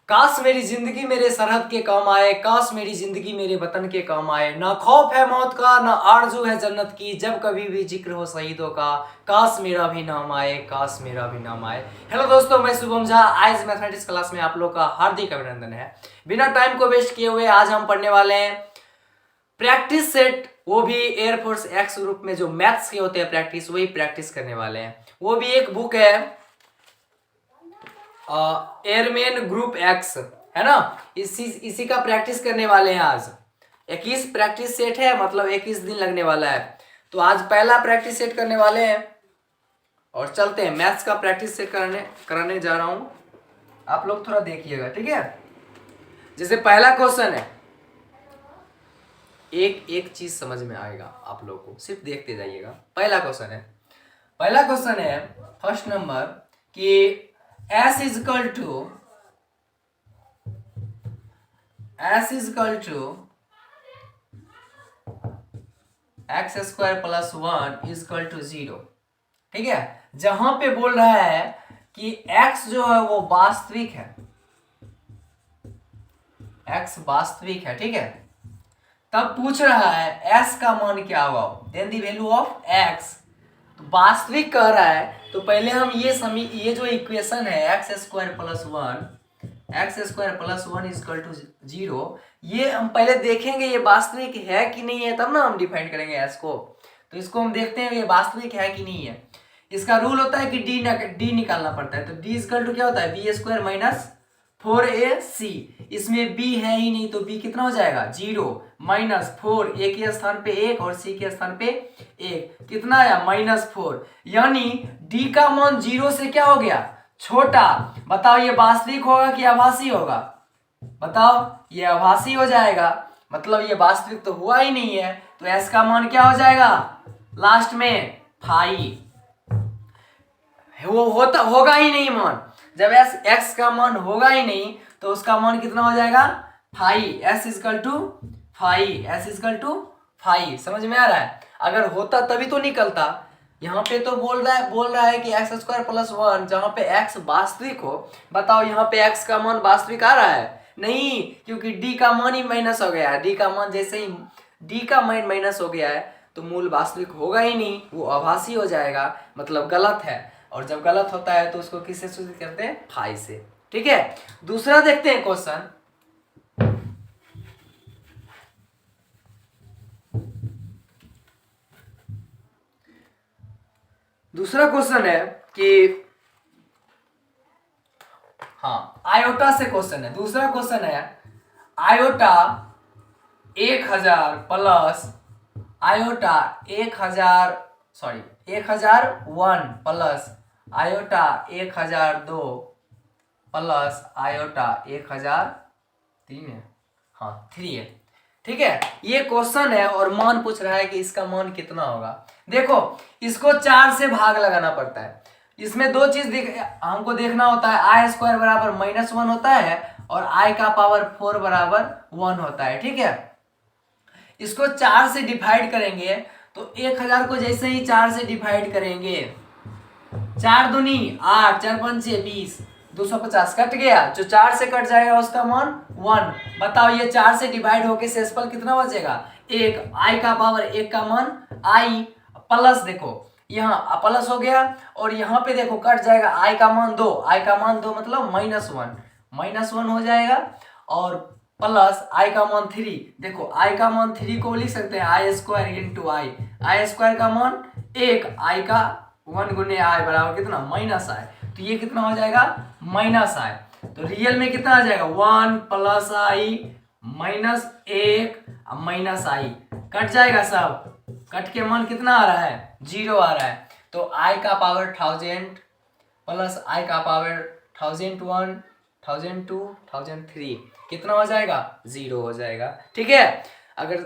काश मेरी जिंदगी मेरे सरहद के काम आए, काश मेरी जिंदगी मेरे वतन के काम आए। ना खौफ है मौत का, ना आरजू है जन्नत की, जब कभी भी जिक्र हो शहीदों का, काश मेरा भी नाम आए, काश मेरा भी नाम आए। हेलो दोस्तों, मैं शुभम झा। आज मैथमेटिक्स क्लास में आप लोग का हार्दिक अभिनंदन है। बिना टाइम को वेस्ट किए हुए आज हम पढ़ने वाले हैं प्रैक्टिस सेट, वो भी एयरफोर्स एक्स ग्रुप में जो मैथ्स के होते हैं प्रैक्टिस, वही प्रैक्टिस करने वाले हैं। वो भी एक बुक है एयरमैन ग्रुप एक्स, है ना। इसी का प्रैक्टिस करने वाले हैं आज। 21 प्रैक्टिस सेट है, मतलब 21 दिन लगने वाला है। तो आज पहला प्रैक्टिस सेट करने वाले हैं और चलते हैं। मैथ्स का प्रैक्टिस सेट कराने जा रहा हूं, आप लोग थोड़ा देखिएगा, ठीक है। जैसे पहला क्वेश्चन है, एक एक चीज समझ में आएगा आप लोग को, सिर्फ देखते जाइएगा। पहला क्वेश्चन है फर्स्ट नंबर कि s is equal to x square plus 1 is equal to 0, ठीक है। जहां पे बोल रहा है कि x जो है वो वास्तविक है, x वास्तविक है, ठीक है। तब पूछ रहा है s का मान क्या होगा, then the value of x। तो वास्तविक कह रहा है, तो पहले हम ये जो इक्वेशन है x square plus 1 is equal to 0, ये हम पहले देखेंगे ये वास्तविक है कि नहीं है, तब ना हम डिफाइन करेंगे एस को। तो इसको हम देखते हैं ये वास्तविक है कि नहीं है। इसका रूल होता है कि डी निकालना पड़ता है। तो डी इक्वल टू क्या होता है, बी स्क्वायर माइनस 4ac। इसमें b है ही नहीं, तो b कितना हो जाएगा 0 माइनस 4, a के स्थान पे 1 और c के स्थान पे 1, कितना आया -4। यानी d का मान 0 से क्या हो गया, छोटा। बताओ ये वास्तविक होगा कि आभासी होगा, बताओ। ये आभासी हो जाएगा, मतलब ये वास्तविक तो हुआ ही नहीं है। तो s का मान क्या हो जाएगा लास्ट में 5, वो होगा ही नहीं मान। जब x का मान होगा ही नहीं तो उसका मान कितना हो जाएगा 5, s इजकल टू 5। समझ में आ रहा है। अगर होता तभी तो निकलता। यहाँ पे तो बोल रहा है कि एक्स स्क्वायर प्लस 1, जहां पे x वास्तविक हो। बताओ यहाँ पे x का मान वास्तविक आ रहा है नहीं, क्योंकि d का मान ही माइनस हो गया है। d का मान जैसे ही d का मान माइनस हो गया है तो मूल वास्तविक होगा ही नहीं, वो आभासी हो जाएगा, मतलब गलत है। और जब गलत होता है तो उसको किससे सूचित करते हैं, फाई से, ठीक है। दूसरा देखते हैं क्वेश्चन। दूसरा क्वेश्चन है कि हाँ, आयोटा से क्वेश्चन है। दूसरा क्वेश्चन है iota 1000 plus iota 1001 plus iota 1002 plus iota 1003 है, हाँ 3 है, ठीक है। ये क्वेश्चन है और मान पूछ रहा है कि इसका मान कितना होगा। देखो इसको 4 से भाग लगाना पड़ता है। इसमें दो चीज हमको देखना होता है, आई स्क्वायर बराबर -1 होता है और आई का पावर 4 बराबर 1 होता है, ठीक है। इसको 4 से डिवाइड करेंगे तो 1000 को जैसे ही 4 से डिवाइड करेंगे, 4 दूनी 8, 4 पंचे 20, 250 कट गया। जो 4 से कट जाएगा उसका मान 1। बताओ ये 4 से डिवाइड होके शेषफल कितना बचेगा 1। आई का पावर 1 का मान आई प्लस, देखो यहाँ प्लस हो गया और यहाँ पे देखो कट जाएगा आई का मान 2। आई का मान 2 मतलब -1 हो जाएगा और प्लस आई का मान 3। देखो आई का मान 3 को लिख सकते हैं आई स्क्वायर इंटू आई स्क्वायर का मान 1, आई का 1 गुने आई बराबर कितना -i। तो ये कितना हो जाएगा -i। तो रियल में कितना आ जाएगा 1 प्लस आई -1 -i, कट जाएगा सब। कट के मान कितना आ रहा है 0 आ रहा है। तो आई का पावर 1000 प्लस आई का पावर 1001 1002 1003 कितना हो जाएगा 0 हो जाएगा, ठीक है। अगर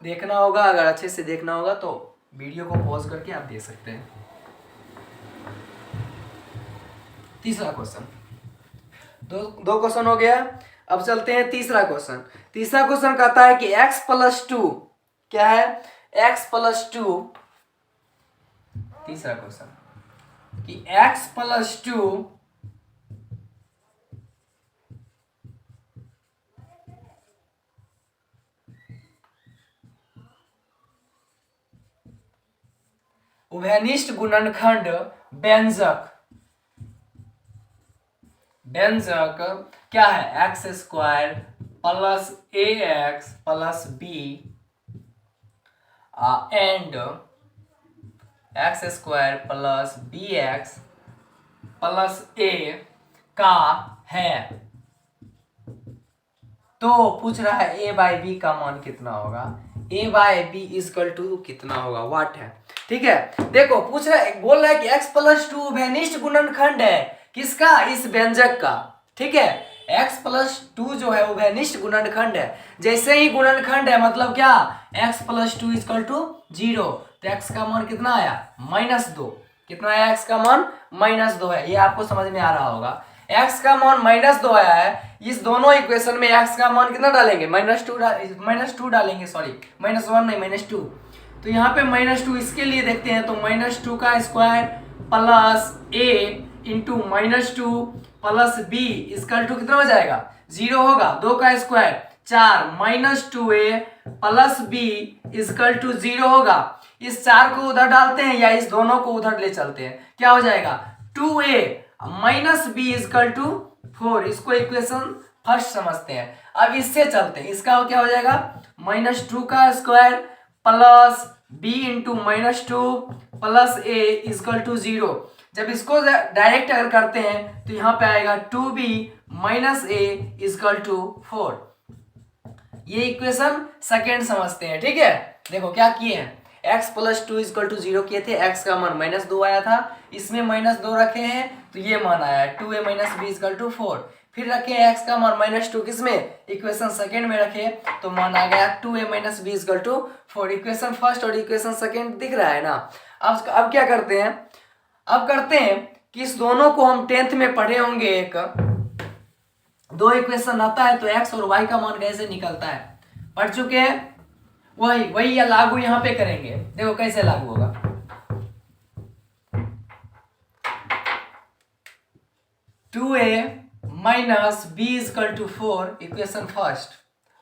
देखना होगा, अगर अच्छे से देखना होगा तो वीडियो को पॉज करके आप देख सकते हैं। तीसरा क्वेश्चन, दो क्वेश्चन हो गया। अब चलते हैं तीसरा क्वेश्चन। तीसरा क्वेश्चन कहता है कि x प्लस 2 क्या है, x प्लस 2। तीसरा क्वेश्चन कि x प्लस 2 उभयनिष्ठ गुणनखंड व्यंजक क्या है, x square plus a x plus b and x square plus b x plus a का है। तो पूछ रहा है ए बाई बी का मान कितना होगा, ए बाई बी इजकल टू कितना होगा, वाट है। ठीक है, देखो पूछ रहा है, बोल रहा है कि x प्लस टू उभयनिष्ठ गुणनखंड है किसका, इस व्यंजक का। ठीक है, x प्लस टू जो है उभयनिष्ठ गुणनखंड है। जैसे ही गुणनखंड है मतलब क्या, x plus two is equal to 0, तो x का मान कितना आया, -2। कितना आया, x का मान -2 है। ये आपको समझ में आ रहा होगा, x का मान -2 आया है। इस दोनों इक्वेशन में x का मान कितना डालेंगे, -2 डालेंगे, सॉरी -1 नहीं -2। तो यहाँ पे -2 इसके लिए देखते हैं, तो -2 का square plus a into -2 plus b इसका टू कितना हो जाएगा, 0 होगा। 2 का square 4 -2a plus b is equal to 0 होगा। इस 4 को उधर डालते हैं या इस दोनों को उधर ले चलते हैं, क्या हो जाएगा 2a minus b is equal to 4। इसको इक्वेशन फर्स्ट समझते हैं। अब इससे चलते हैं, इसका क्या हो जाएगा, -2 का square plus b into -2 plus a is equal to 0। जब इसको डायरेक्ट अगर करते हैं तो यहाँ पे आएगा 2b minus a is equal to 4। ये इक्वेशन सेकेंड समझते हैं। ठीक है, देखो क्या किए हैं, x प्लस 2 इजकल टू 0 किए थे, x का मान -2 आया था, इसमें -2 रखे हैं तो ये मान आया 2a minus b is equal to 4। फिर रखे x का मान -2 किसमें, इक्वेशन सेकेंड में रखे तो मान आ गया 2a minus b is equal to 4। Equation first और इक्वेशन सेकेंड दिख रहा है ना। अब क्या करते हैं, अब करते हैं कि इस दोनों को हम 10th में पढ़े होंगे, एक दो इक्वेशन आता है तो x और y का मान कैसे निकलता है, पढ़ चुके हैं। वही या लागू यहाँ पे करेंगे, देखो कैसे लागू होगा। Two a minus b is equal to 4 equation first,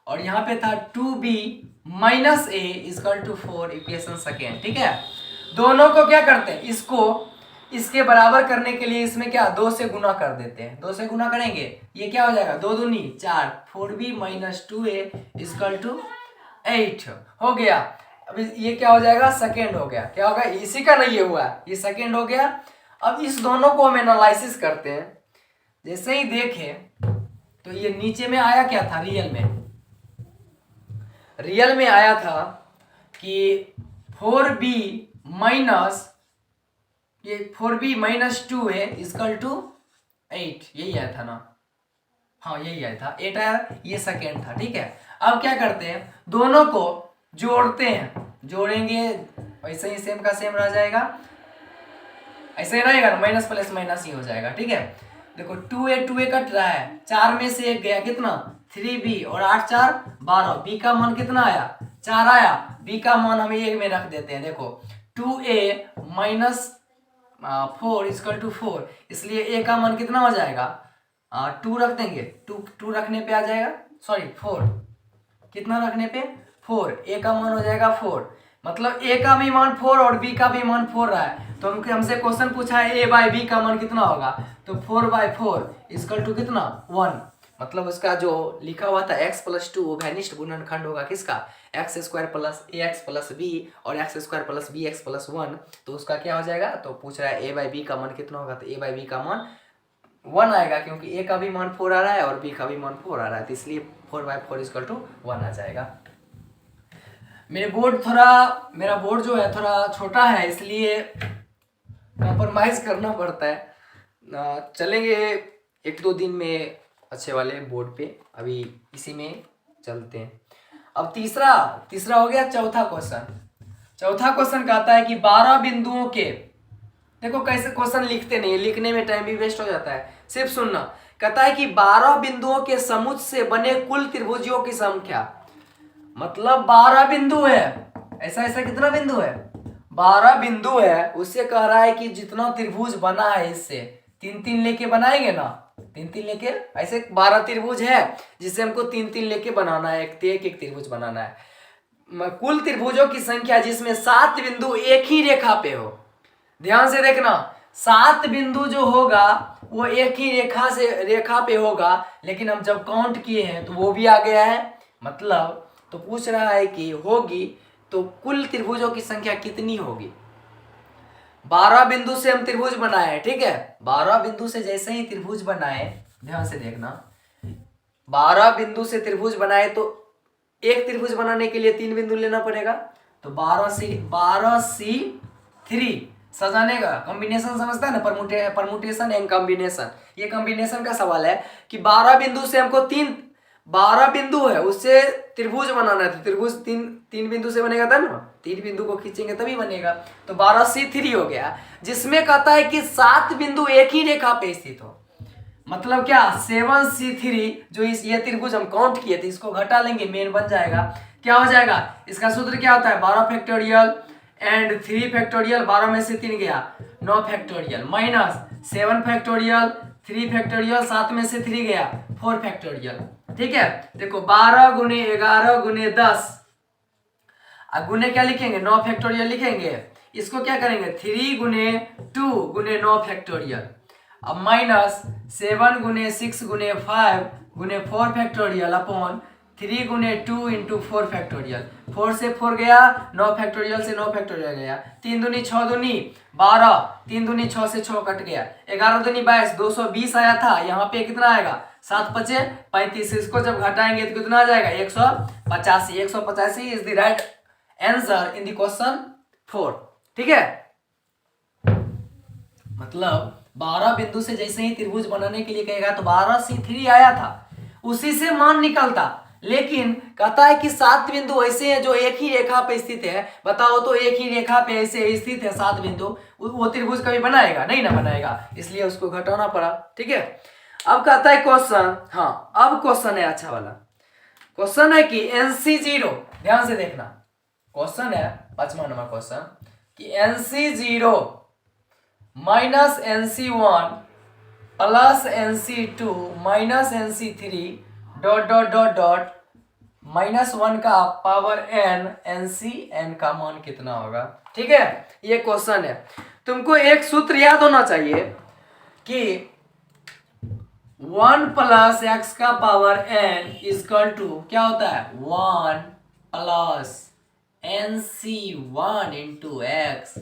और यहाँ पे था 2b minus a is equal to 4 equation second. ठीक है, दोनों को क्या करते हैं, इसको इसके बराबर करने के लिए इसमें क्या 2 से गुना कर देते हैं। 2 से गुना करेंगे, ये क्या हो जाएगा 2 दूनी 4, 4b minus 2a is equal to 8 हो गया। अब ये क्या हो जाएगा, सेकेंड हो गया। क्या होगा, इसी का नहीं ये हुआ, ये सेकेंड हो गया। अब इस दोनों को हम एनालिसिस करते हैं। जैसे ही देखे तो ये नीचे में आया क्या था, रियल में आया था कि 4b माइनस ये 4b minus 2a is equal to 8, यही आया था ना, हाँ यही आया था, 8 आया, ये सेकेंड था। ठीक है, अब क्या करते हैं, दोनों को जोड़ते हैं, जोड़ेंगे वैसे ही सेम का सेम रह जाएगा, ऐसे ही रहेगा ना, माइनस प्लस माइनस ही हो जाएगा। ठीक है, देखो 2a कट रहा है, 4 में से 1 गया, कितना 3b और 8 4 12, b का मान कितना आया 4 आया, b का मान हम 1 में रख देते हैं। देखो 2a माइनस 4 इजकल टू 4, इसलिए a का मान कितना हो जाएगा 2 रख देंगे, 2 रखने पे आ जाएगा, सॉरी 4, कितना रखने पे 4, a का मान हो जाएगा 4, मतलब a का भी मान 4 और b का भी मान 4 रहा है। तो हमसे क्वेश्चन पूछा है a बाई बी का मान कितना होगा, तो 4/4 इजकल टू कितना 1, मतलब उसका जो लिखा हुआ था x प्लस 2 उभयनिष्ठ गुणनखंड होगा किसका, x square plus a x plus b और x square plus b x plus 1, तो उसका क्या हो जाएगा, तो पूछ रहा है a बाई बी का मान कितना होगा, तो a बाई बी का मान 1 आएगा, क्योंकि a का भी मान 4 आ रहा है और b का भी मान 4 आ रहा है, तो इसलिए 4/4 इजकल टू 1 आ जाएगा। मेरा बोर्ड जो है थोड़ा छोटा है, इसलिए कंप्रोमाइज करना पड़ता है। चलेंगे 1-2 दिन में अच्छे वाले बोर्ड पे, अभी इसी में चलते हैं। अब तीसरा हो गया। चौथा क्वेश्चन कहता है कि 12 बिंदुओं के, देखो कैसे क्वेश्चन लिखते नहीं, लिखने में टाइम भी वेस्ट हो जाता है, सिर्फ सुनना। कहता है कि 12 बिंदुओं के समुच्चय से बने कुल त्रिभुजों की संख्या, मतलब 12 बिंदु है, ऐसा कितना बिंदु है 12 बिंदु है। उससे कह रहा है कि जितना त्रिभुज बना है इससे 3-3 लेके बनाएंगे ना, 3-3 लेके, ऐसे 12 त्रिभुज है जिससे हमको 3-3 लेके बनाना है, एक त्रिभुज बनाना है। कुल त्रिभुजों की संख्या जिसमें 7 बिंदु एक ही रेखा पे हो, ध्यान से देखना, 7 बिंदु जो होगा वो एक ही रेखा पे होगा, लेकिन हम जब काउंट किए हैं तो वो भी आ गया है। मतलब तो पूछ रहा है कि होगी तो कुल त्रिभुजों की संख्या कितनी होगी। 12 बिंदु से हम त्रिभुज बनाए, ठीक है। 12 बिंदु से जैसे ही त्रिभुज बनाए, ध्यान से देखना, 12 बिंदु से त्रिभुज बनाए तो एक त्रिभुज बनाने के लिए 3 बिंदु लेना पड़ेगा। तो 12C3 सजाने का कॉम्बिनेशन समझता है ना, परमुटेशन एंड कॉम्बिनेशन। ये कॉम्बिनेशन का सवाल है कि 12 बिंदु से हमको 12 बिंदु है उससे त्रिभुज बनाना है, तो त्रिभुज तीन बिंदु से बनेगा तब ना, 3 बिंदु को खींचेंगे तभी बनेगा। तो 12C3 हो गया, जिसमें कहता है कि 7 बिंदु एक ही रेखा पे स्थित हो। मतलब क्या, 7C3 जो ये त्रिभुज हम काउंट किए थे, इसको घटा लेंगे, मेन बन जाएगा। क्या हो जाएगा, इसका सूत्र क्या होता है, 12 फैक्टोरियल एंड 3 फैक्टोरियल, 12 में से 3 गया 9 फैक्टोरियल, माइनस 7 फैक्टोरियल 3 फैक्टोरियल, 7 में से 3 गया 4 फैक्टोरियल। ठीक है, देखो 12 गुने 11 गुने 10, अब गुने क्या लिखेंगे, 9 फैक्टोरियल लिखेंगे। इसको क्या करेंगे, 3 गुने 2 गुने 9 फैक्टोरियल, अब माइनस 7 गुने 6 गुने 5 गुने 4 फैक्टोरियल अपॉन 3 गुने 2 इंटू 4 फैक्टोरियल। 4 से 4 गया, 9 फैक्टोरियल से 9 फैक्टोरियल गया, 3 दूनी 6 दूनी 12, 3 दूनी 6 से 6 कट गया, 11 दूनी 22, 220 आया था, यहाँ पे कितना आएगा, 7 पचे 35। इसको जब घटाएंगे तो कितना आ जाएगा, 185। 185 is the right answer in the question 4। ठीक है, मतलब 12 बिंदु से जैसे ही त्रिभुज बनाने के लिए कहेगा तो 12C3 आया था, उसी से मान निकलता। लेकिन कहता है कि 7 बिंदु ऐसे हैं जो एक ही रेखा पे स्थित है। बताओ तो एक ही रेखा पे ऐसे स्थित है 7 बिंदु, वो त्रिभुज कभी बनाएगा नहीं ना बनाएगा, इसलिए उसको घटाना पड़ा। ठीक है, अब कहता है क्वेश्चन, हाँ अब क्वेश्चन है अच्छा वाला क्वेश्चन है कि NC0, ध्यान से देखना, क्वेश्चन है 5वां नंबर क्वेश्चन कि NC0 minus NC1 plus NC2 minus NC3 dot dot dot dot -1 का पावर n NCn का मान कितना होगा। ठीक है, ये क्वेश्चन है। तुमको एक सूत्र याद होना चाहिए कि 1 प्लस x का पावर n इजकल टू क्या होता है, 1 plus NC1 into x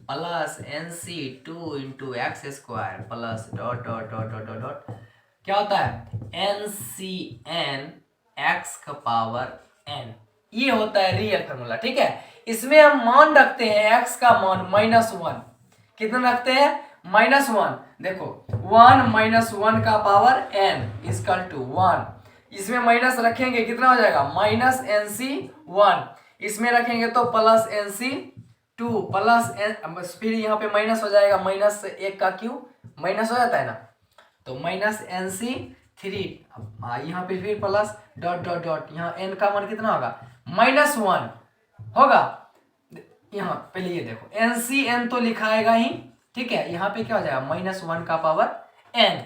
plus NC2 into x square plus dot dot dot dot dot dot क्या होता है, NCn x का पावर n। ये होता है रियल फार्मूला। ठीक है, इसमें हम मान रखते हैं x का मान -1, कितना रखते हैं, -1। देखो 1 -1 का पावर n इजकल टू 1, इसमें माइनस रखेंगे कितना हो जाएगा, -NC1, इसमें रखेंगे तो प्लस NC2 प्लस n, फिर यहाँ पे माइनस हो जाएगा, -1 का क्यू माइनस हो जाता है ना, तो -NC3, यहाँ पे फिर प्लस डॉट डॉट डॉट, यहाँ n का मान कितना होगा, -1 होगा। यहाँ पहले ये देखो NCn तो लिखाएगा ही, ठीक है, यहाँ पे क्या हो जाएगा, -1 का पावर n,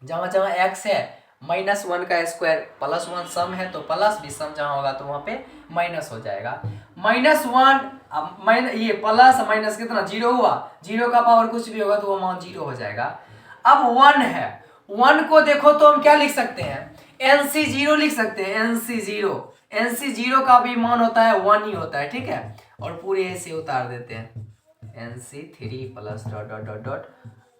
जहां जहां x है -1 का स्क्वायर प्लस 1 सम है तो प्लस भी सम जहां होगा तो वहां पे माइनस हो जाएगा। -1 ये प्लस माइनस कितना 0 हुआ, 0 का पावर कुछ भी होगा तो वो मान 0 हो जाएगा। अब 1 है, 1 को देखो तो हम क्या लिख सकते हैं, NC0 लिख सकते हैं, NC0 का भी मान होता है 1 ही होता है। ठीक है, और पूरे ऐसे उतार देते हैं, NC3 plus dot dot dot dot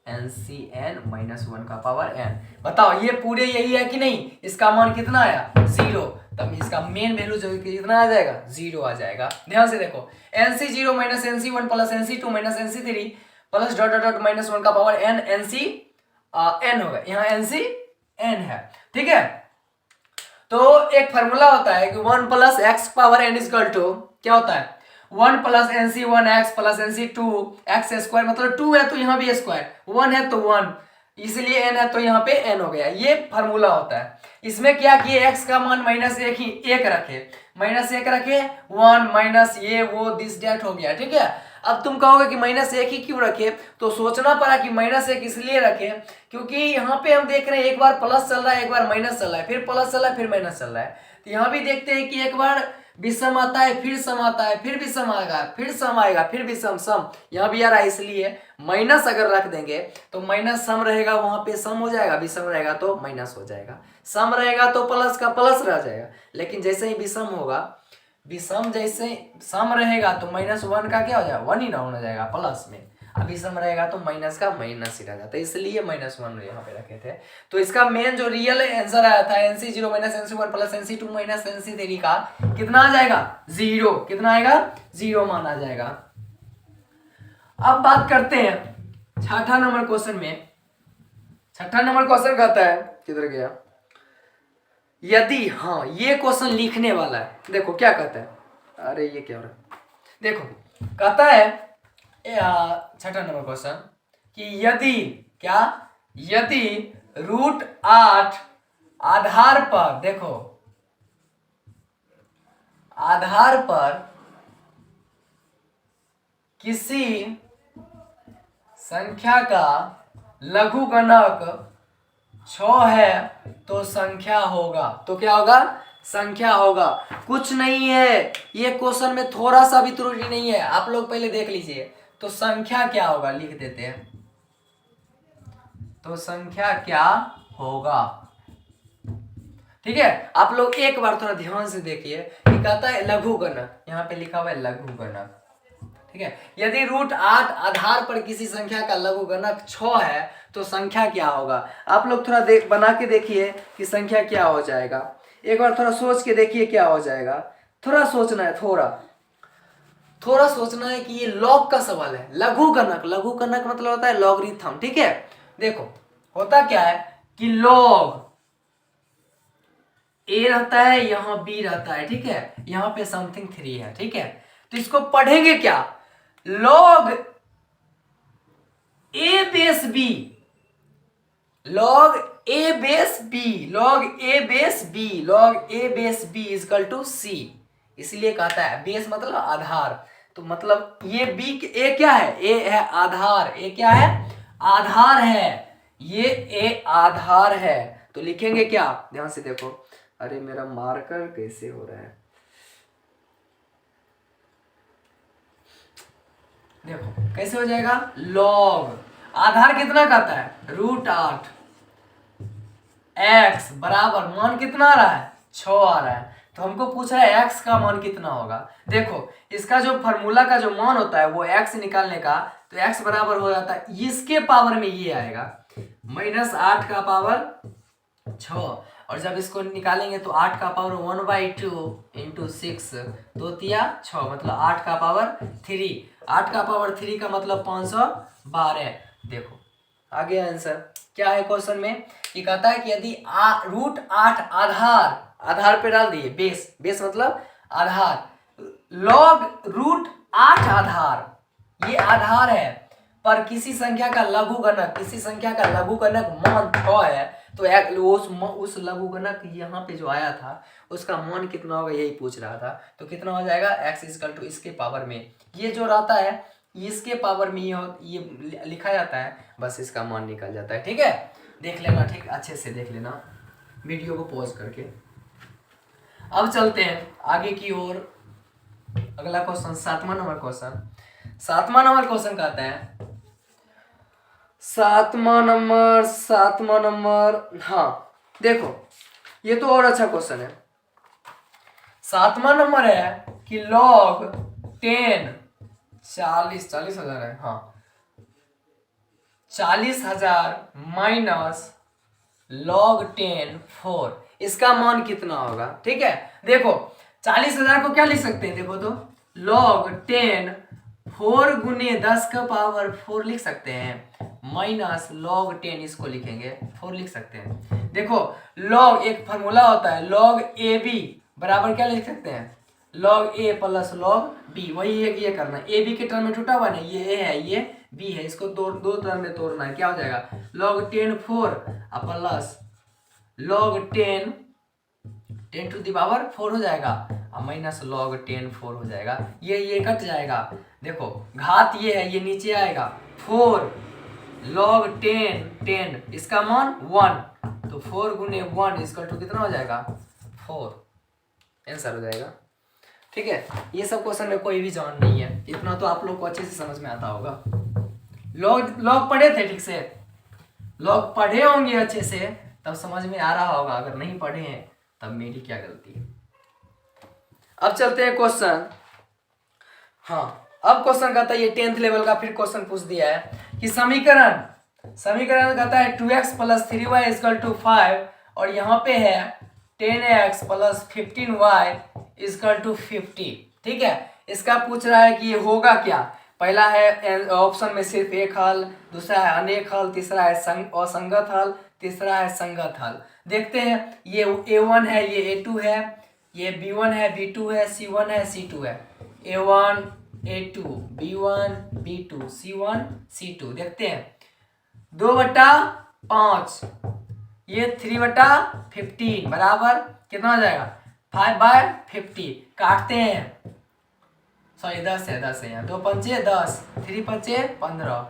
NCn -1 का पावर n। बताओ ये पूरे यही है कि नहीं, इसका मान कितना आया, 0, तब इसका मेन वैल्यू जो कितना आ जाएगा, 0 आ जाएगा। ध्यान से देखो NC0 minus NC1 plus NC2 minus NC3 plus dot dot dot -1 का पावर n, NCn होगा, यहाँ NCn है। ठीक है, तो एक फार्मूला होता है कि 1 plus x power n equal to क्या होता है, 1 plus NC1x plus NC2 x square, मतलब 2 है तो यहाँ भी स्क्वायर, 1 है तो 1, इसलिए n है तो यहाँ पे n हो गया। ये फार्मूला होता है। इसमें क्या किए, x का मान -1 रखे, -1 रखे, 1 माइनस ये वो दिस डेट हो गया। ठीक है, अब तुम कहोगे कि -1 ही क्यों रखे, तो सोचना पड़ा कि -1 इसलिए रखे क्योंकि यहाँ पे हम देख रहे हैं एक बार प्लस चल रहा है एक बार माइनस चल रहा है, फिर प्लस चल रहा है फिर माइनस चल रहा है। तो यहाँ भी देखते हैं कि एक बार विषम आता है, फिर सम आता है, फिर विषम आएगा, फिर सम आएगा, फिर विषम, सम यहाँ भी आ रहा है, इसलिए माइनस अगर रख देंगे तो माइनस सम रहेगा, वहां पे सम हो जाएगा, विषम रहेगा तो माइनस हो जाएगा, सम रहेगा तो प्लस का प्लस रह जाएगा। लेकिन जैसे ही विषम होगा, विषम जैसे सम रहेगा तो -1 का क्या हो जाएगा, 1 ही ना होना जाएगा प्लस में, अभी सम रहेगा तो माइनस का माइनस ही रह जाता है, इसलिए -1 यहाँ पे रखे थे। तो इसका मेन जो रियल आंसर आया था NC0 - NC1 + NC2 - NC3 का कितना आ जाएगा, 0। कितना आएगा, 0 मान आ जाएगा। अब बात करते हैं छठा नंबर क्वेश्चन में। छठा नंबर क्वेश्चन कहता है, किधर गया, यदि, हाँ ये क्वेश्चन लिखने वाला है, देखो क्या कहता है, अरे ये क्या हो रहा है, देखो कहता है छठा नंबर क्वेश्चन कि यदि क्या, यदि √8 आधार पर, देखो आधार पर किसी संख्या का लघुगणक 6 है तो संख्या होगा, तो क्या होगा, संख्या होगा। कुछ नहीं है, ये क्वेश्चन में थोड़ा सा भी त्रुटि नहीं है, आप लोग पहले देख लीजिए। तो संख्या क्या होगा, लिख देते हैं, तो संख्या क्या होगा, ठीक है। आप लोग एक बार थोड़ा ध्यान से देखिए कि कहता है लघुगणक, यहाँ पे लिखा हुआ है लघुगणक, ठीक है। यदि √8 आधार पर किसी संख्या का लघुगणक 6 है तो संख्या क्या होगा। आप लोग थोड़ा बना के देखिए कि संख्या क्या हो जाएगा, एक बार थोड़ा सोच के देखिए क्या हो जाएगा, थोड़ा सोचना है, थोड़ा सोचना है कि ये लॉग का सवाल है। लघुगणक, लघुगणक मतलब होता है लॉगरिथम, ठीक है। देखो होता क्या है कि लॉग ए रहता है, यहाँ बी रहता है, ठीक है, यहाँ पे समथिंग 3 है, ठीक है। तो इसको पढ़ेंगे क्या, log a base b, log a base b, log a base b, log a base b equal to c, इसलिए कहता है बेस मतलब आधार, तो मतलब ये बी, ए क्या है, ए है आधार, ए क्या है, आधार है, ये ए आधार है। तो लिखेंगे क्या, ध्यान से देखो, अरे मेरा मार्कर कैसे हो रहा है, देखो कैसे हो जाएगा, लॉग आधार कितना कहता है, √8 x बराबर मान कितना आ रहा है, 6 आ रहा है। तो हमको पूछ रहा है x का मान कितना होगा। देखो इसका जो फार्मूला का जो मान होता है वो x निकालने का, तो x बराबर हो जाता है, इसके पावर में ये आएगा -8 का पावर 6, और जब इसको निकालेंगे तो 8 का पावर 1/2 × 6 2 तिया 6, मतलब 8 का पावर 3, 8 का पावर 3 का मतलब 512। देखो आगे आंसर क्या है क्वेश्चन में, ये कहता है कि यदि √8 आधार, आधार पे डाल दिए बेस, बेस मतलब आधार, लॉग √8 आधार, ये आधार है, पर किसी संख्या का लघुगणक, किसी संख्या का लघुगणक मान 6 है, तो उस लघुगणक यहाँ पे जो आया था उसका मान कितना होगा, यही पूछ रहा था। तो कितना हो जाएगा, x = इसके पावर में, ये जो रहता है इसके पावर में ये लिखा जाता है, बस इसका मान निकल जाता है, ठीक है। देख लेना, ठीक अच्छे से देख लेना वीडियो को पॉज करके। अब चलते हैं आगे की ओर, अगला क्वेश्चन 7वां नंबर क्वेश्चन। 7वां नंबर क्वेश्चन कहता है, 7वां नंबर, हाँ देखो ये तो और अच्छा क्वेश्चन है। 7वां नंबर है कि लॉग 10 40,000 है, हाँ 40,000 माइनस log 10 4, इसका मान कितना होगा, ठीक है। देखो 40,000 को क्या लिख सकते हैं, देखो तो log 10 4 × 10 का पावर 4 लिख सकते हैं, माइनस log 10 इसको लिखेंगे 4 लिख सकते हैं। देखो log एक फार्मूला होता है, log AB बराबर क्या लिख सकते हैं, log A + log B, वही है कि ये करना, AB के टर्म में टूटा हुआ नहीं, ये A है ये B है, इसको दो टर्म में तोड़ना है, क्या हो जाएगा log 10 4 प्लस log 10 टू द पावर 4 हो जाएगा, और माइनस log 10 4 हो जाएगा, ये कट जाएगा। देखो घात ये है, ये नीचे आएगा 4 log 10 इसका मान 1, तो 4 × 1 = कितना हो जाएगा 4, आंसर हो जाएगा। ठीक है, ये सब क्वेश्चन में कोई भी जान नहीं है, इतना तो आप लोग को अच्छे से समझ में आता होगा। लॉग पढ़े थे ठीक से, लॉग पढ़े होंगे अच्छे से तब समझ में आ रहा होगा, अगर नहीं पढ़े हैं तब मेरी क्या गलती है। अब चलते हैं क्वेश्चन। हाँ, अब क्वेश्चन कहता है, ये 10th लेवल का फिर क्वेश्चन पूछ दिया है कि समीकरण कहता है 2x + 3y = 5 और यहाँ पे है 10x + 15y = 50। ठीक है, इसका पूछ रहा है कि ये होगा क्या। पहला है ऑप्शन में सिर्फ एक हल, दूसरा है अनेक हल, तीसरा है असंगत हल, तीसरा है संगत हल। देखते हैं, ये A1 है, ये A2 है, ये B1 है, B2 है, C1 है, C2 है। A1 A2 B1 B2 C1 C2। देखते हैं 2/5, ये 3/15 बराबर कितना हो जाएगा 5/50। काटते हैं, सॉरी 10 है यहाँ, 2 पंचे 10, 3 पंचे 15,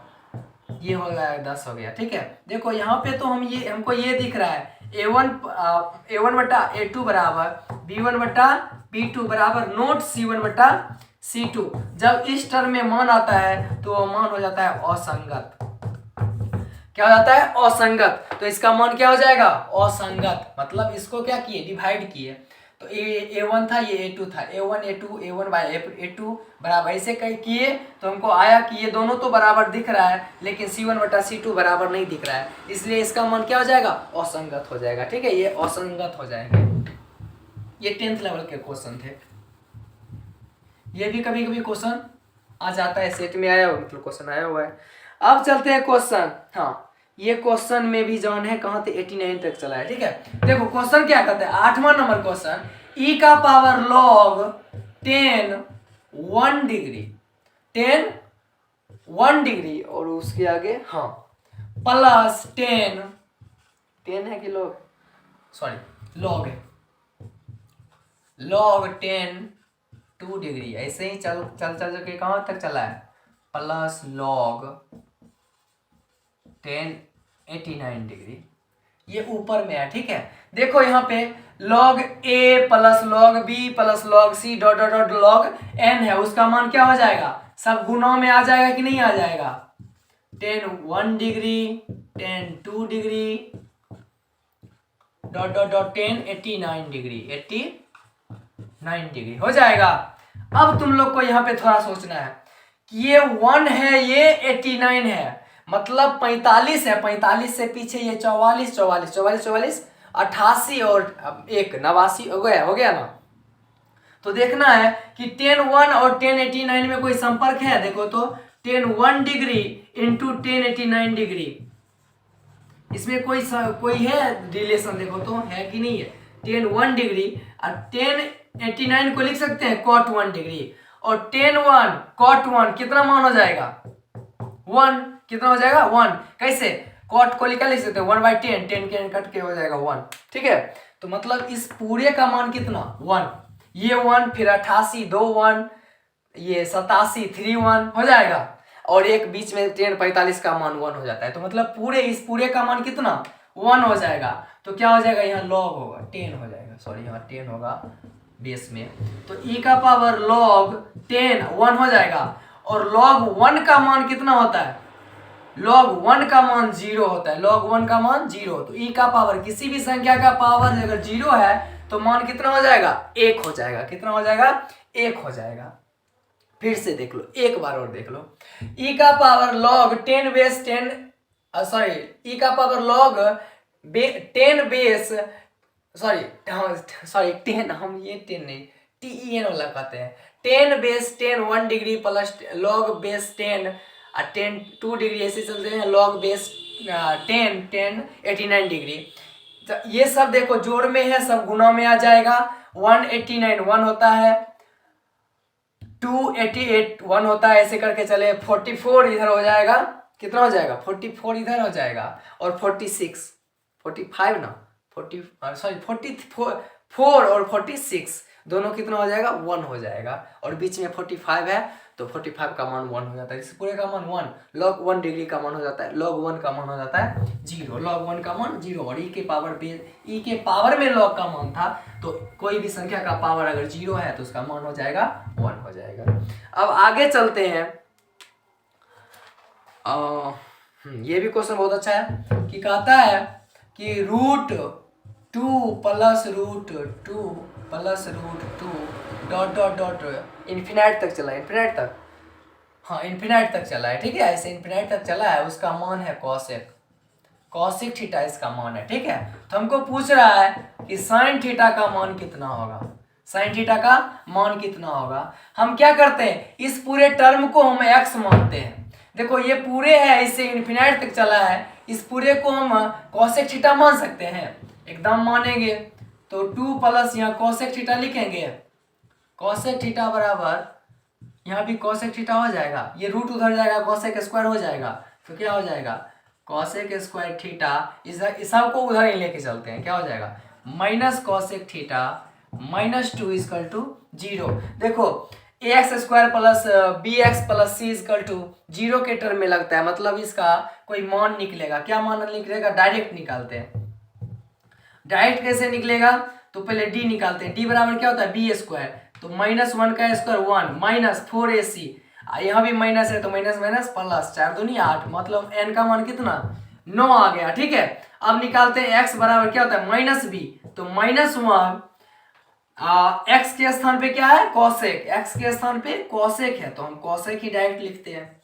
ये हो गया 10 हो गया। ठीक है, देखो यहाँ पे तो हमको ये दिख रहा है A1/A2 बराबर B1/B2 बराबर नोट C1/C2। जब इस टर्म में मान आता है तो वो मान हो जाता है असंगत। क्या हो जाता है असंगत, तो इसका मान क्या हो जाएगा असंगत। मतलब इसको क्या किए डिवाइड किए, तो A1 था, ये A2 था, A1 A2 A1/A2 बराबर ऐसे किए तो हमको आया कि ये दोनों तो बराबर दिख रहा है लेकिन C1/C2 बराबर नहीं दिख रहा है, इसलिए इसका मान क्या हो जाएगा असंगत हो जाएगा। ठीक है, ये असंगत हो जाएंगे। ये 10th लेवल के क्वेश्चन थे, ये भी कभी कभी क्वेश्चन आ जाता है, सेट में आया हुआ मतलब क्वेश्चन आया हुआ है। अब चलते हैं क्वेश्चन। हाँ, ये क्वेश्चन में भी जान है कहाँ से 89 तक चला है। ठीक है, देखो क्वेश्चन क्या कहते हैं, 8वां नंबर क्वेश्चन, e का पावर log 10 1 डिग्री 10 1 डिग्री और उसके आगे हाँ प्लस 10 है कि log, सॉरी log है, log 10 2 डिग्री, ऐसे ही चल के कहाँ तक चला है प्लस log 10 89 डिग्री, ये ऊपर में है। ठीक है, देखो यहाँ पे log a plus log b plus log c dot dot dot log n है, उसका मान क्या हो जाएगा सब गुणों में आ जाएगा कि नहीं आ जाएगा। 10 1 degree 10 2 degree dot dot dot 10 89 degree 89 degree हो जाएगा। अब तुम लोग को यहाँ पे थोड़ा सोचना है कि ये 1 है, ये 89 है, मतलब 45 है, 45 से पीछे ये 44 44 44 44 88 और एक 89 हो गया ना। तो देखना है कि 10 1 और 10 89 में कोई संपर्क है, देखो तो 10 1 डिग्री इंटू 10 89 डिग्री, इसमें कोई है रिलेशन, देखो तो है कि नहीं है। 10 1 डिग्री और 10 89 को लिख सकते हैं cot 1 डिग्री, और 10 1 cot 1 कितना मान हो जाएगा 1, कितना हो जाएगा 1। कैसे cot को लिख सकते हैं 1/10, 10 के कट के हो जाएगा 1। ठीक है, तो मतलब इस पूरे का मान कितना 1, ये 1 फिर 88 2 1, ये 87 3 1 हो जाएगा, और एक बीच में 10 45 का मान 1 हो जाता है, तो मतलब इस पूरे का मान कितना 1 हो जाएगा। तो क्या हो जाएगा यहाँ log होगा 10 हो जाएगा, सॉरी यहाँ 10 होगा बेस में, तो e का पावर log 10 1 हो जाएगा, और log 1 का मान कितना होता है log 1 का मान 0 होता है, log 1 का मान 0, तो e का पावर किसी भी संख्या का पावर अगर 0 है तो मान कितना हो जाएगा 1 हो जाएगा, कितना हो जाएगा 1 हो जाएगा। फिर से देख लो, एक बार और देख लो, e का power log 10 base 10 sorry e का पावर log 10 बेस सॉरी 10, हम ये 10 नहीं TEN वाला कहते हैं, 10 base 10 1 degree plus log base 10 10 2 degree, ऐसे चलते हैं log बेस 10 10 89 डिग्री। तो ये सब देखो जोड़ में है, सब गुना में आ जाएगा। 189 1 होता है, 288 1 होता है, ऐसे करके चले 44 इधर हो जाएगा, कितना हो जाएगा 44 इधर हो जाएगा, और 46 45 ना 44 और 46 दोनों कितना हो जाएगा 1 हो जाएगा, और बीच में 45 है तो 45 का मान 1 हो जाता है, इस पूरे का मान 1, log 1 डिग्री का मान हो जाता है, log 1 का मान हो जाता है 0, log 1 का मान 0, और e के पावर में log का मान था, तो कोई भी संख्या का पावर अगर 0 है तो उसका मान हो जाएगा 1 हो जाएगा। अब आगे चलते हैं। ये भी क्वेश्चन बहुत अच्छा है कि कहता है कि √2 + √2 + √2 डॉट डॉट डॉट इन्फिनाइट तक चला है, इन्फिनाइट तक, हाँ इन्फिनाइट तक चला है, ठीक है, ऐसे इन्फिनाइट तक चला है, उसका मान है कॉसेक थीटा इसका मान है, ठीक है। तो हमको पूछ रहा है कि साइन थीटा का मान कितना होगा, साइन थीटा का मान कितना होगा। हम क्या करते हैं, इस पूरे टर्म को हम x मानते हैं, देखो ये पूरे है, इससे इन्फिनाइट तक चला है, इस पूरे को हम कॉसेक थीटा मान सकते हैं, एकदम मानेंगे तो 2 प्लस यहाँ कॉसेक थीटा लिखेंगे, कॉसेक थीटा बराबर यहाँ भी कॉसेक थीटा हो जाएगा, ये रूट उधर जाएगा, कॉसेक स्क्वायर हो जाएगा, तो क्या हो जाएगा कॉसेक स्क्वायर थीटा, इस सबको उधर ही लेके चलते हैं, क्या हो जाएगा माइनस कॉसेक थीटा -2 = 0। देखो ax² + bx + c = 0 के टर्म में लगता है, मतलब इसका कोई मान निकलेगा, क्या मान निकलेगा, डायरेक्ट निकालते हैं। डायरेक्ट कैसे निकलेगा, तो पहले d निकालते हैं, d बराबर क्या होता है b², तो -1 का स्क्वायर 1 -4ac, यहाँ भी माइनस है तो माइनस माइनस प्लस, 4 दूनी 8, मतलब n का मान कितना 9 आ गया, ठीक है। अब निकालते हैं x बराबर क्या होता है -b, तो -1 x के स्थान पे क्या है कॉसेक, x के स्थान पे कॉसेक है, तो हम कॉसेक ही डायरेक्ट लिखते हैं,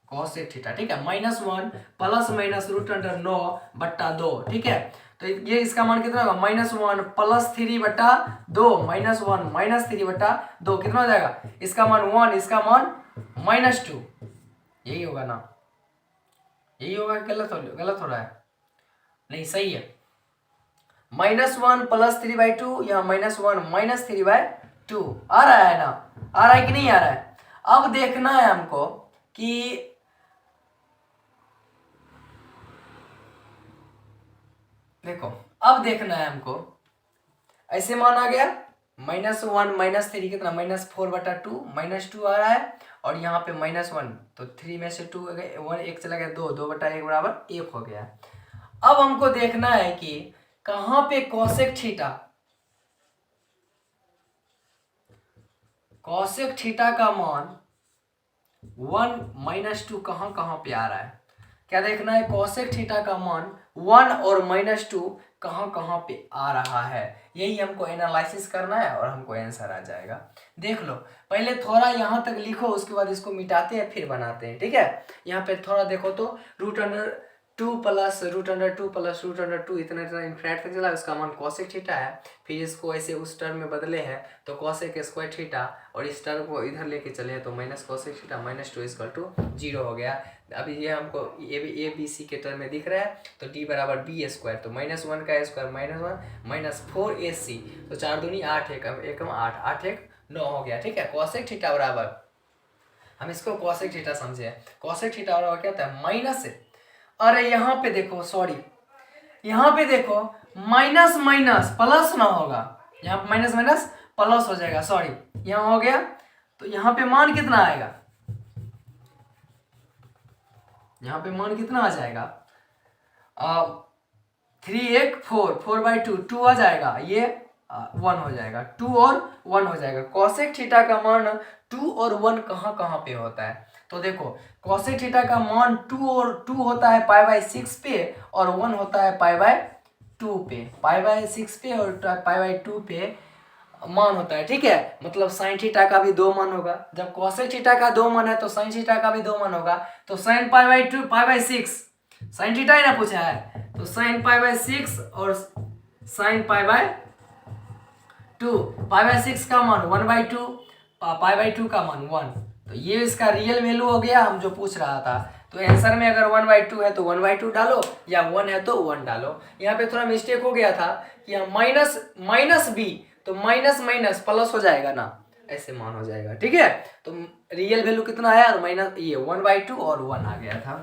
कॉसेक थीटा, ठीक है, -1 प्लस माइनस √9/2, ठीक है। तो ये इसका मान कितना होगा -1 + 3/2 -1 - 3/2 कितना हो जाएगा, इसका मान 1, इसका मान -2, यही होगा ना, यही होगा, गलत हो रहा है, नहीं सही है, -1 + 3/2 या -1 - 3/2 आ रहा है ना, आ रहा है कि नहीं आ रहा है। अब देखना है हमको कि देखो, अब देखना है हमको, ऐसे मान आ गया -1 - 3 कितना -4/2 -2 आ रहा है, और यहाँ पे -1, तो 3 में से 2 गए, 1 एक चला गया 2, 2/1 बराबर 1 हो गया। अब हमको देखना है कि कहाँ पे कॉसेक थीटा का मान 1 - 2 कहाँ पे आ रहा है, क्या देखना है, कॉसेक थीटा का मान 1 और -2 कहाँ पे आ रहा है, यही हमको एनालिसिस करना है और हमको आंसर आ जाएगा। देख लो, पहले थोड़ा यहाँ तक लिखो, उसके बाद इसको मिटाते हैं फिर बनाते हैं, ठीक है। यहाँ पे थोड़ा देखो तो √2 + √2 + √2 इतना इन्फिनिट तक चला, उसका मान कॉसेक थीटा है, फिर इसको ऐसे उस टर्म में बदले हैं तो कॉसेक स्क्वायर थीटा, और इस टर्म को इधर लेके चले तो माइनस कॉसेक थीटा -2 = 0 हो गया। अभी ये हमको ए बी सी के टर्म में दिख रहा है, तो d बराबर b², तो -1 का स्क्वायर -1 -4ac, तो 4 दूनी 8, 1 8, 8 1 9 हो गया, ठीक है। कॉसेक थीटा बराबर, हम इसको कॉसेक थीटा समझे, कॉसेक थीटा बराबर क्या होता है माइनस, अरे यहाँ पे देखो, सॉरी यहाँ पे देखो माइनस माइनस प्लस ना होगा, यहाँ माइनस माइनस प्लस हो जाएगा, सॉरी यहाँ हो गया, तो यहाँ पे मान कितना आएगा, यहाँ पे मान कितना आ जाएगा 3 1 4 4/2 2 आ जाएगा, ये 1 हो जाएगा, 2 और 1 हो जाएगा। कॉसेक थीटा का मान 2 और 1 कहाँ पे होता है, तो देखो कॉसेक थीटा का मान 2 और 2 होता है π/6 पे, और 1 होता है π/2 पे, π/6 पे और π/2 पे मान होता है, ठीक है। मतलब साइन थीटा का भी 2 मान होगा, जब कॉसेक थीटा का 2 मान है तो साइन थीटा का भी 2 मान होगा, तो साइन π/2 π/6 साइन थीटा ही ना पूछा है, तो साइन π/6 और साइन π/2, π/6 का मान 1/2, π/2 का मान 1, तो ये इसका रियल वैल्यू हो गया हम जो पूछ रहा था। तो आंसर में अगर 1/2 है तो 1/2 डालो, या 1 है तो 1 डालो। यहाँ पे थोड़ा मिस्टेक हो गया था कि यहाँ माइनस बी, तो माइनस माइनस प्लस हो जाएगा ना, ऐसे मान हो जाएगा, ठीक है। तो रियल वैल्यू कितना आया, माइनस ये 1/2 और 1 आ गया था।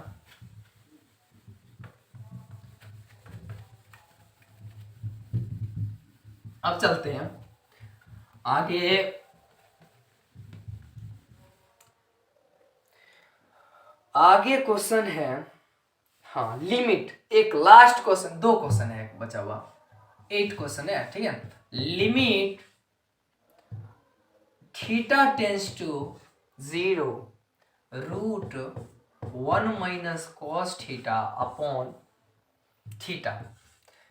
अब चलते हैं आगे, आगे क्वेश्चन है, हाँ लिमिट, एक लास्ट क्वेश्चन, 2 क्वेश्चन है बचा हुआ, 8 क्वेश्चन है, ठीक है। Limit theta tends to 0 root 1 minus cos theta upon theta,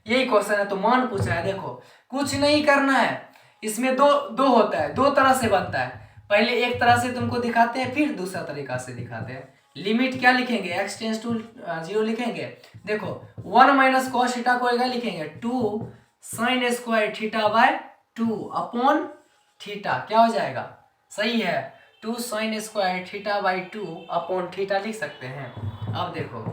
यही क्वेश्चन है। तो मान पूछा है, देखो कुछ नहीं करना है, इसमें दो होता है, 2 तरह से बनता है। पहले एक तरह से तुमको दिखाते हैं, फिर दूसरा तरीका से दिखाते हैं। लिमिट क्या लिखेंगे, x टेंस टू 0 लिखेंगे। देखो 1 माइनस कॉस थीटा को क्या लिखेंगे, 2 sine square theta by 2 upon theta, क्या हो जाएगा, सही है, 2 sine square theta by 2 upon theta लिख सकते हैं। अब देखो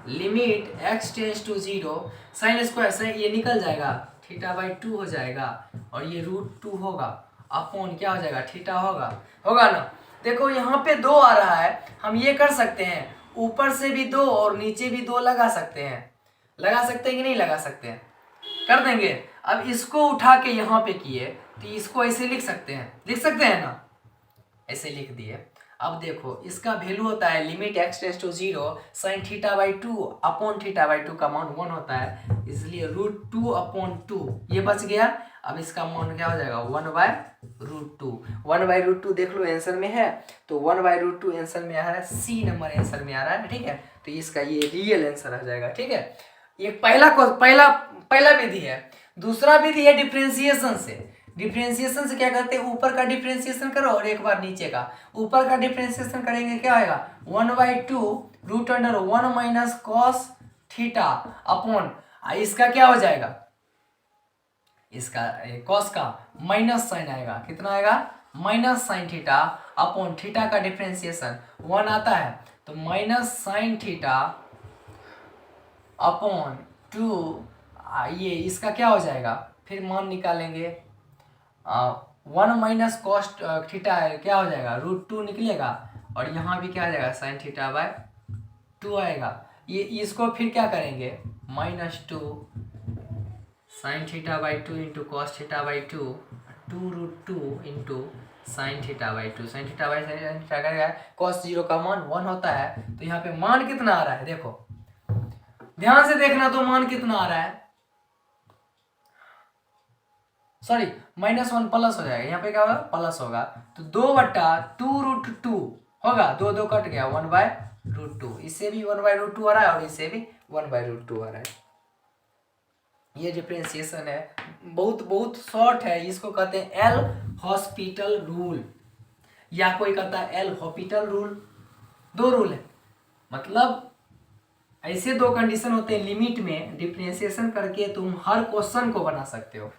limit x tends to 0, sine square से ये निकल जाएगा, थीटा बाई 2 हो जाएगा, और ये रूट 2 होगा, अपॉन क्या हो जाएगा, थीटा होगा ना। देखो यहाँ पे 2 आ रहा है, हम ये कर सकते हैं, ऊपर से भी 2 और नीचे भी 2 लगा सकते हैं कि नहीं लगा सकते हैं, कर देंगे। अब इसको उठा के यहाँ पे किए तो इसको ऐसे लिख सकते हैं ना, ऐसे लिख दिए। अब देखो इसका वैल्यू होता है limit x tends to 0 sine theta by 2 upon theta by 2 का मान 1 होता है, इसलिए रूट 2 अपॉन 2 ये बच गया। अब इसका मान क्या हो जाएगा, 1 बाय रूट 2, 1 बाय रूट 2 देख लो आंसर में है, तो 1 बाय रूट 2 आंसर में आ रहा है, सी नंबर आंसर में आ रहा है, ठीक है। तो इसका ये रियल आंसर आ जाएगा, ठीक है। ये पहला विधि है। दूसरा विधि है डिफरेंशिएशन से। डिफरेंशिएशन से क्या करते हैं, ऊपर का डिफरेंशिएशन करो और एक बार नीचे का। ऊपर का डिफरेंशिएशन करेंगे क्या आएगा, 1/2 root under 1 minus cos theta upon, इसका क्या हो जाएगा, इसका कॉस का माइनस साइन आएगा, कितना आएगा, minus sine theta upon theta का डिफरेंशिएशन 1 आता है, तो माइनस साइन थीटा अपॉन 2, ये इसका क्या हो जाएगा, फिर मान निकालेंगे, 1 माइनस कॉस थीटा क्या हो जाएगा, रूट 2 निकलेगा, और यहाँ भी क्या आ जाएगा, साइन थीटा बाय 2 आएगा। ये इसको फिर क्या करेंगे, -2 sine theta by 2 into cos theta by 2 root 2 into sine theta by 2, sine theta by sine theta करेगा, कॉस 0 का मान 1 होता है। तो यहाँ पे मान कितना आ रहा है, देखो ध्यान से देखना, तो मान कितना आ रहा है, सॉरी -1 प्लस हो जाएगा, यहाँ पे क्या होगा, प्लस होगा, तो 2/2 रूट 2 होगा, 2 कट गया, 1/√2, इससे भी 1/√2 आ रहा है और इससे भी 1/√2 आ रहा है। ये डिफरेंशिएशन है, बहुत शॉर्ट है, इसको कहते हैं एल हॉस्पिटल रूल, या कोई कहता है एल हॉस्पिटल रूल। 2 रूल है, मतलब ऐसे 2 कंडीशन होते हैं लिमिट में, डिफरेंशिएशन करके तुम हर क्वेश्चन को बना सकते हो,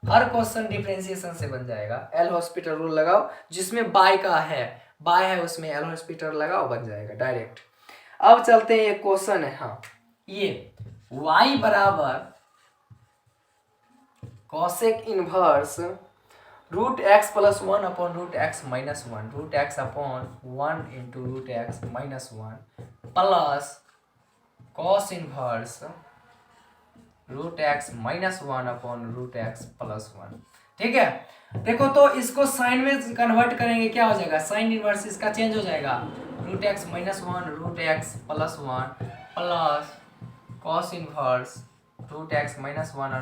हर क्वेश्चन डिफरेंशिएशन से बन जाएगा। एल हॉस्पिटल रूल लगाओ, जिसमें बाय है उसमें एल हॉस्पिटल लगाओ, बन जाएगा डायरेक्ट। अब चलते हैं, एक क्वेश्चन है, हाँ ये y बराबर cosec inverse root x plus 1 upon root x minus 1, root x upon 1 into root x minus 1 plus cos inverse root x minus 1 upon root x plus 1, ठीक है। देखो तो इसको साइन में कन्वर्ट करेंगे, क्या हो जाएगा, साइन इनवर्स इसका चेंज हो जाएगा, root x minus 1 root x plus 1 plus cos inverse root x minus 1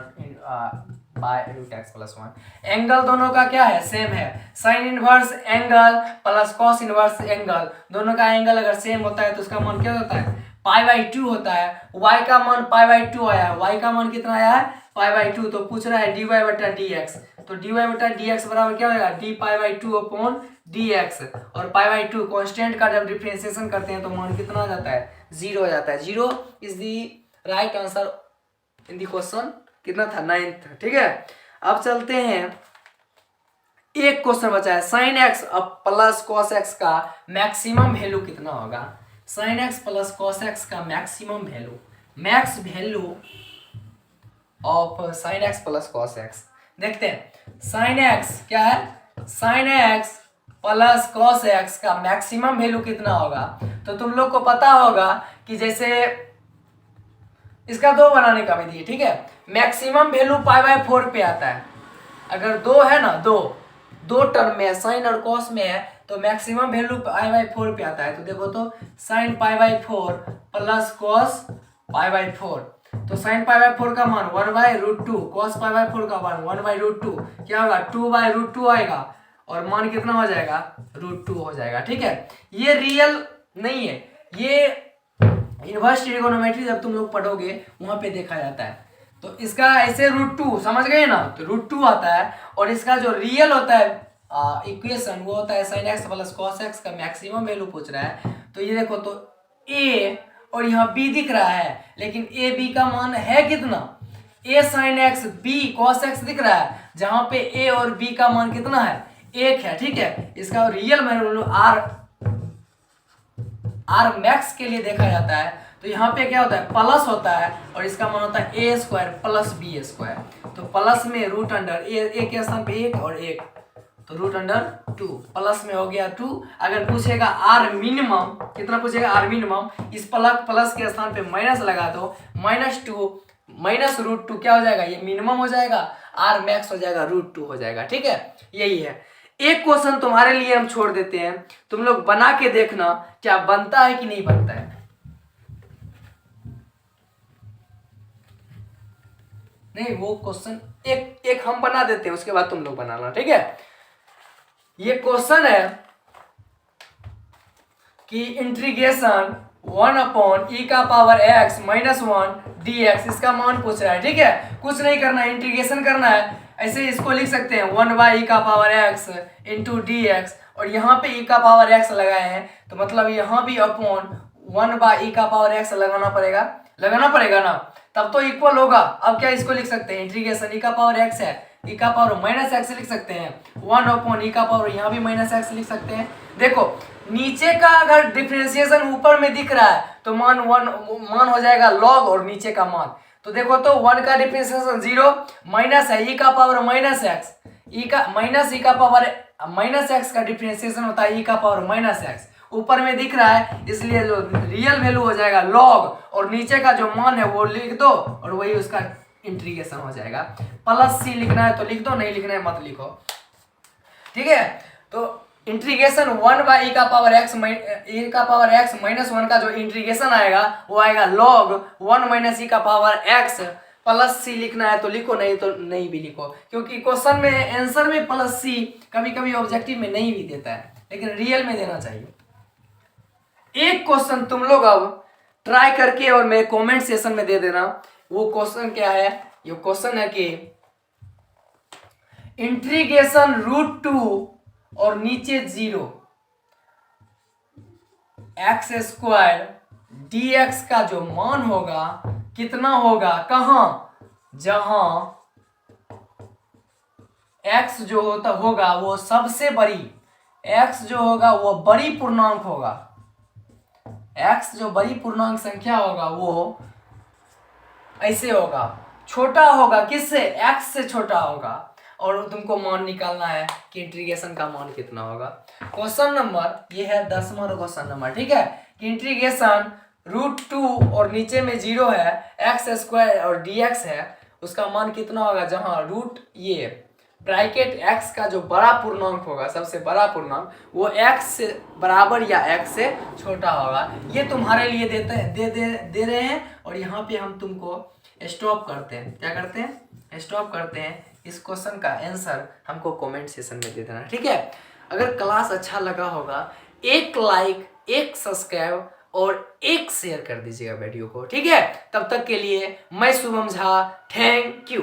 by root x plus 1। Angle दोनों का क्या है, सेम है, sine inverse angle plus cos inverse angle, दोनों का एंगल अगर सेम होता है तो उसका मान क्या होता है, π/2 होता है। y का मान π/2 आया है, y का मान कितना आया है, π/2, तो पूछ रहा है dy/dx, तो dy/dx बराबर क्या होगा, dπ/2 अपॉन dx, और π/2 कांस्टेंट का जब डिफरेंशिएशन करते हैं तो मान कितना आ जाता है, 0 हो जाता है। 0 is the right answer in the question, कितना था, 9th, ठीक है। अब चलते हैं, एक क्वेश्चन बचा है, sine x plus cos x का मैक्सिमम वैल्यू कितना होगा, sine x plus cos x का maximum value, max value of sine x plus cos x, देखते हैं साइन एक्स क्या है, sine x plus cos x का मैक्सिमम वैल्यू कितना होगा। तो तुम लोग को पता होगा कि जैसे इसका 2 बनाने का विधि है, ठीक है। मैक्सिमम वैल्यू π/4 पे आता है, अगर 2 है ना, दो टर्म में साइन और कॉस में है तो मैक्सिमम वैल्यू π/4 पे आता है। तो देखो तो sin π/4 प्लस cos π/4, तो sin π/4 का मान 1/√2, cos π/4 का मान 1/√2, क्या होगा 2/√2 आएगा और मान कितना हो जाएगा √2 हो जाएगा। ठीक है, ये रियल नहीं है, ये इनवर्स ट्रिगोनोमेट्री जब तुम लोग पढ़ोगे वहां पे देखा जाता है। तो इसका ऐसे √2 समझ गए ना, तो √2 आता है और इसका जो रियल होता है इक्वेशन वो होता है sin x plus cos x का मैक्सिमम वैल्यू पूछ रहा है। तो ये देखो तो a और यहाँ b दिख रहा है, लेकिन a b का मान है कितना, a sin x b cos x दिख रहा है, जहां पे a और b का मान कितना है 1 है। ठीक है, इसका रियल वैल्यू r मैक्स के लिए देखा जाता है। तो यहाँ पे क्या होता है प्लस होता है और इसका मान होता है a square plus b square. तो प्लस में रूट अंडर a के स्थान पे 1 और 1, तो √2 प्लस में हो गया 2। अगर पूछेगा r मिनिमम कितना पूछेगा, r मिनिमम, इस प्लस के स्थान पे माइनस लगा दो, -2 माइनस √2 क्या हो जाएगा, ये मिनिमम हो जाएगा, r मैक्स हो जाएगा √2 हो जाएगा। ठीक है, यही है। एक क्वेश्चन तुम्हारे लिए हम छोड़ देते हैं, तुम लोग बना के देखना क्या बनता है कि नहीं बनता है। नहीं, वो क्वेश्चन एक हम बना देते हैं, उसके बाद तुम लोग बनाना। ठीक है, ये क्वेश्चन है कि इंटीग्रेशन 1/e⁻x - 1 dx, इसका मान पूछ रहा है। ठीक है, कुछ नहीं करना है, इंटीग्रेशन करना है। ऐसे इसको लिख सकते हैं 1/e⁻x इंटू dx, और यहाँ पे e⁻x लगाए हैं तो मतलब यहाँ भी अपॉन 1/e⁻x लगाना पड़ेगा ना, तब तो इक्वल होगा। अब क्या इसको लिख सकते हैं, इंटीग्रेशन e⁻x है, e⁻−x लिख सकते हैं, 1/e⁻, यहाँ भी -x लिख सकते हैं। देखो नीचे का अगर डिफरेंशिएशन ऊपर में दिख रहा है तो मान हो जाएगा लॉग और नीचे का मान। तो देखो तो 1 का डिफरेंशिएशन 0, माइनस है e⁻−x, -e⁻x का डिफरेंशिएशन होता है e⁻−x, ऊपर में दिख रहा है इसलिए जो रियल वैल्यू हो जाएगा लॉग और नीचे का जो मान है वो लिख दो और वही उसका इंटीग्रेशन हो जाएगा। प्लस c लिखना है तो लिख दो, नहीं लिखना है मत लिखो। ठीक है, तो इंटीग्रेशन 1/e⁻x - 1 का जो इंटीग्रेशन आएगा वो आएगा log 1 - e⁻x, प्लस c लिखना है तो लिखो, नहीं तो नहीं भी लिखो, क्योंकि क्वेश्चन में आंसर में प्लस c कभी कभी ऑब्जेक्टिव में नहीं भी देता है, लेकिन रियल में देना चाहिए। एक क्वेश्चन तुम लोग अब ट्राई करके और मेरे कमेंट सेशन में दे देना। वो क्वेश्चन क्या है, ये क्वेश्चन है कि इंटीग्रेशन √2 और नीचे 0 x² dx का जो मान होगा कितना होगा, कहां, जहां x जो होगा वो सबसे बड़ी, x जो होगा वो बड़ी पूर्णांक होगा, x जो बड़ी पूर्णांक संख्या होगा वो ऐसे होगा, छोटा होगा किससे, x से छोटा होगा, और तुमको मान निकालना है कि इंटीग्रेशन का मान कितना होगा। क्वेश्चन नंबर ये है 10वां क्वेश्चन नंबर। ठीक है, कि इंटीग्रेशन √2 और नीचे में 0 है, x² और dx है, उसका मान कितना होगा जहां रूट ये ब्रैकेट x का जो बड़ा पूर्णांक होगा, सबसे बड़ा पूर्णांक, वो x से बराबर या x से छोटा होगा। ये तुम्हारे लिए दे रहे हैं और यहाँ पे हम तुमको स्टॉप करते हैं। क्या करते हैं, स्टॉप करते हैं। इस क्वेश्चन का आंसर हमको कमेंट सेशन में दे देना। ठीक है, अगर क्लास अच्छा लगा होगा एक लाइक, एक सब्सक्राइब और एक शेयर कर दीजिएगा वीडियो को। ठीक है, तब तक के लिए मैं शुभम झा, थैंक यू।